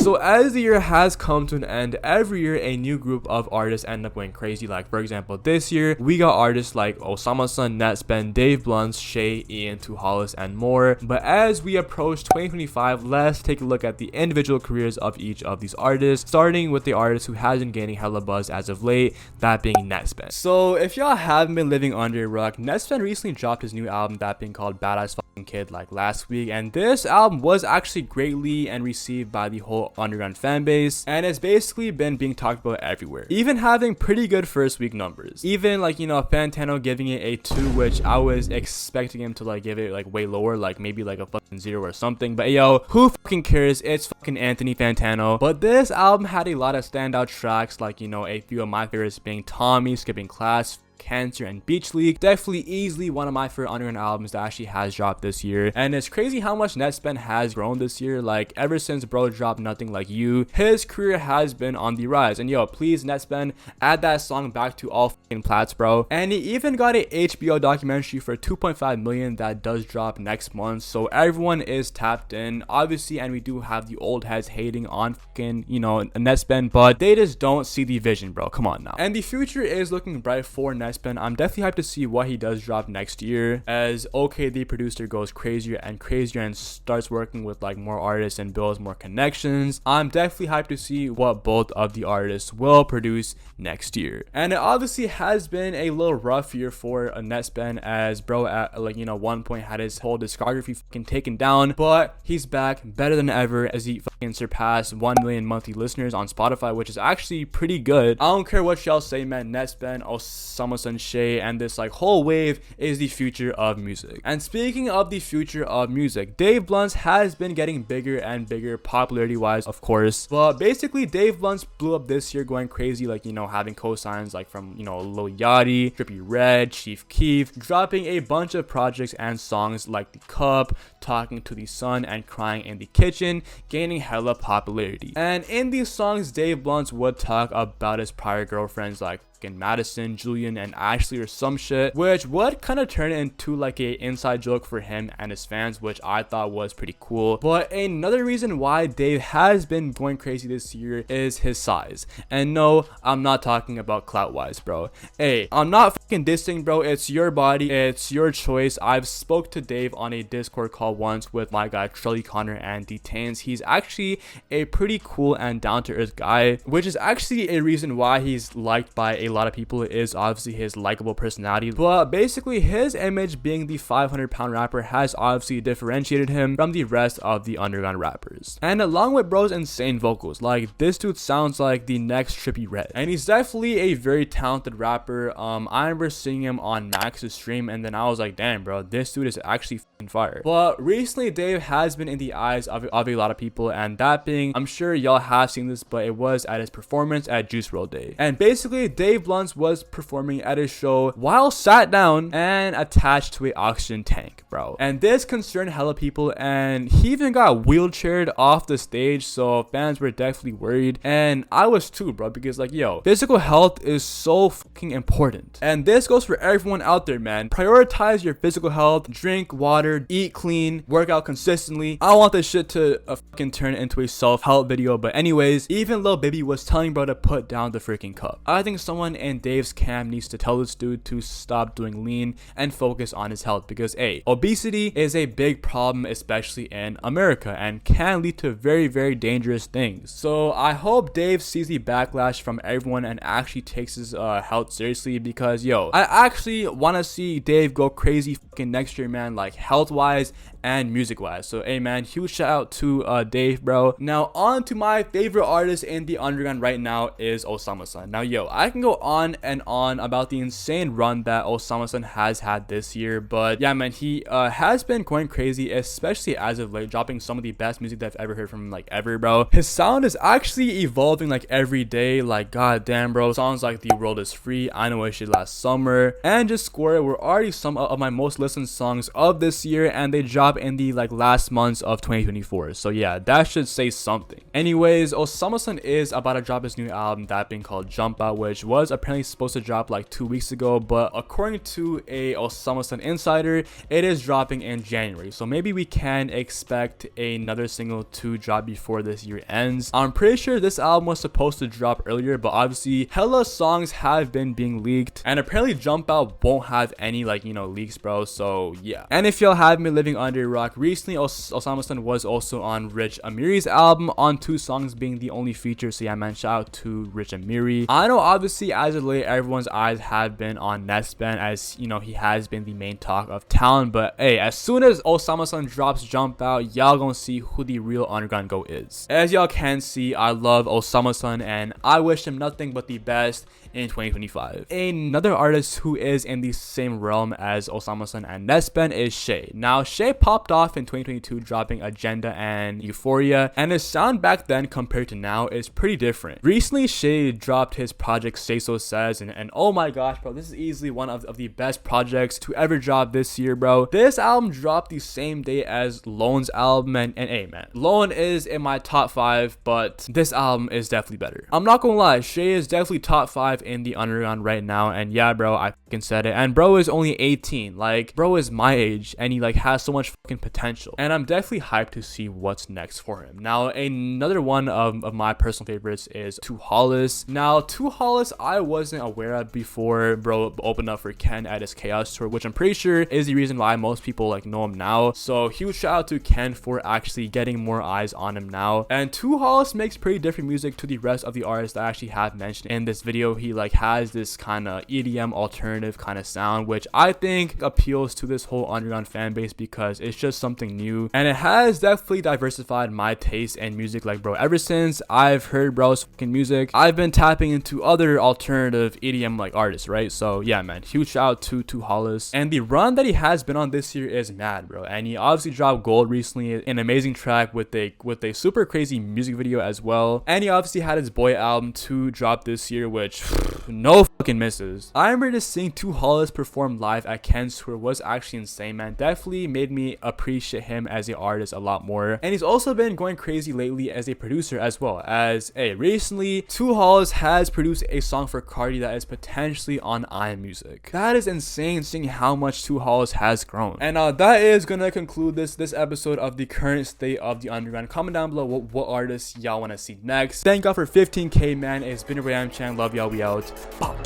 So as the year has come to an end, every year a new group of artists end up going crazy. Like for example, this year we got artists like Osama Son, Nettspend, Dave Blunts, Shay, Ian to Hollis, and more. But as we approach 2025, let's take a look at the individual careers of each of these artists, starting with the artist who has been gaining hella buzz as of late, that being Nettspend. So if y'all haven't been living under a rock, Nettspend recently dropped his new album, that being called Badass Fucking Kid, like last week, and this album was actually greatly and received by the whole underground fan base, and it's basically been being talked about everywhere, even having pretty good first week numbers. Even like, you know, Fantano giving it a 2, which I was expecting him to like give it like way lower, like maybe like a fucking 0 or something. But yo, who fucking cares? It's fucking Anthony Fantano. But this album had a lot of standout tracks, like, you know, a few of my favorites being Tommy, Skipping Class, Cancer, and Beach League. Definitely easily one of my favorite underground albums that actually has dropped this year. And it's crazy how much Nettspend has grown this year. Like ever since bro dropped Nothing Like You, his career has been on the rise. And yo, please Nettspend, add that song back to all fucking plats, bro. And he even got a HBO documentary for 2.5 million that does drop next month, so everyone is tapped in obviously. And we do have the old heads hating on fucking, you know, Nettspend, but they just don't see the vision, bro. Come on now. And the future is looking bright for Nettspend. I'm definitely hyped to see what he does drop next year, as OK the producer goes crazier and crazier and starts working with like more artists and builds more connections. I'm definitely hyped to see what both of the artists will produce next year. And it obviously has been a little rough year for Nettspend, as bro at like, you know, one point had his whole discography fucking taken down, but he's back better than ever as he fucking surpassed 1 million monthly listeners on Spotify, which is actually pretty good. I don't care what y'all say, man. Nettspend, Osama Son, Shay, and this like whole wave is the future of music. And speaking of the future of music, Dave Blunts has been getting bigger and bigger popularity wise, of course. But basically Dave Blunts blew up this year going crazy, like, you know, having cosigns like from, you know, Lil Yachty, Trippie Redd, Chief Keef, dropping a bunch of projects and songs like The Cup, Talking to the Sun, and Crying in the Kitchen, gaining hella popularity. And in these songs, Dave Blunts would talk about his prior girlfriends like Madison, Julian, and Ashley or some shit, which would kind of turn into like a inside joke for him and his fans, which I thought was pretty cool. But another reason why Dave has been going crazy this year is his size. And no, I'm not talking about clout wise, bro. Hey, I'm not fucking dissing, bro. It's your body, it's your choice. I've spoke to Dave on a Discord call once with my guy Trelly Connor and Detains. He's actually a pretty cool and down to earth guy, which is actually a reason why he's liked by a lot of people. Is obviously his likable personality, but basically his image being the 500-pound rapper has obviously differentiated him from the rest of the underground rappers. And along with bro's insane vocals, like this dude sounds like the next Trippie Redd, and he's definitely a very talented rapper. I remember seeing him on Max's stream, and then I was like, damn bro, this dude is actually fucking fire. But recently Dave has been in the eyes of a lot of people, and that being, I'm sure y'all have seen this, but it was at his performance at Juice WRLD Day. And basically Dave Blunts was performing at his show while sat down and attached to a oxygen tank, bro. And this concerned hella people, and he even got wheelchaired off the stage, so fans were definitely worried, and I was too, bro, because like, yo, physical health is so fucking important. And this goes for everyone out there, man. Prioritize your physical health, drink water, eat clean, work out consistently. I don't want this shit to fucking turn into a self-help video, but anyways, even Lil Baby was telling bro to put down the freaking cup. I think someone in Dave's camp needs to tell this dude to stop doing lean and focus on his health, because obesity is a big problem, especially in America, and can lead to very, very dangerous things. So I hope Dave sees the backlash from everyone and actually takes his health seriously, because yo, I actually want to see Dave go crazy fucking next year, man, like health wise and music wise. So hey man, huge shout out to Dave, bro. Now on to my favorite artist in the underground right now is Osama Son. Now yo, I can go on and on about the insane run that Osama Son has had this year, but yeah man, he has been going crazy, especially as of late, dropping some of the best music that I've ever heard from him, like ever, bro. His sound is actually evolving like every day, like goddamn bro. Songs like The World Is Free, I Know It Shit Last Summer, and Just Score It were already some of my most listened songs of this year, and they dropped drop in the like last months of 2024. So yeah, that should say something. Anyways, Osama Son is about to drop his new album, that being called Jump Out, which was apparently supposed to drop like 2 weeks ago, but according to a Osama Son insider, it is dropping in January. So maybe we can expect another single to drop before this year ends. I'm pretty sure this album was supposed to drop earlier, but obviously hella songs have been being leaked, and apparently Jump Out won't have any like, you know, leaks, bro. So yeah. And if y'all have been living under a rock, recently Osama Son was also on Rich Amiri's album on 2 songs being the only feature. So yeah, man, shout out to Rich Amiri. I know obviously as of late everyone's eyes have been on Nettspend, as you know he has been the main talk of town, but hey, as soon as Osama Son drops Jump Out, y'all gonna see who the real underground GOAT is. As y'all can see, I love Osama Son and I wish him nothing but the best in 2025. Another artist who is in the same realm as Osama Son and Nettspend is Shay. Now Shay popped off in 2022 dropping Agenda and Euphoria, and his sound back then compared to now is pretty different. Recently Shay dropped his project Say So Says, and oh my gosh, bro, this is easily one of the best projects to ever drop this year, bro. This album dropped the same day as Lone's album, and hey man, Lone is in my top 5, but this album is definitely better. I'm not gonna lie, Shay is definitely top 5 in the underground right now, and yeah, bro, I fucking said it. And bro is only 18, like bro is my age, and he like has so much fucking potential, and I'm definitely hyped to see what's next for him. Now another one of my personal favorites is Hollis. Now Hollis I wasn't aware of before bro opened up for Ken at his Chaos tour, which I'm pretty sure is the reason why most people like know him now. So huge shout out to Ken for actually getting more eyes on him now. And Hollis makes pretty different music to the rest of the artists that I actually have mentioned in this video. He like has this kind of EDM alternative kind of sound, which I think appeals to this whole underground fan base because it's just something new, and it has definitely diversified my taste in music. Like bro, ever since I've heard bro's fucking music, I've been tapping into other alternative EDM like artists, right? So yeah, man, huge shout out to Hollis, and the run that he has been on this year is mad, bro. And he obviously dropped Gold recently, an amazing track with a super crazy music video as well. And he obviously had his Boy album to drop this year, which no fucking misses. I remember just seeing Hollis perform live at Ken's tour was actually insane, man. Definitely made me appreciate him as an artist a lot more. And he's also been going crazy lately as a producer as well, as recently Hollis has produced a song for Cardi that is potentially on iMusic. That is insane, seeing how much Hollis has grown. And that is gonna conclude this episode of the current state of the underground. Comment down below what artists y'all want to see next. Thank y'all for 15k, man. It's been a AmChann. Love y'all. We out. Bow.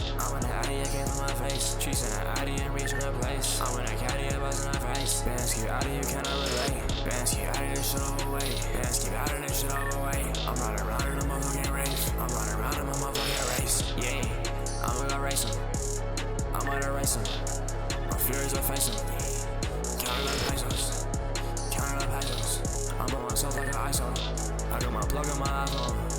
My fears are facing. Counting up pesos. Counting up pesos. I'm by myself like an ISO. I got my plug on my iPhone.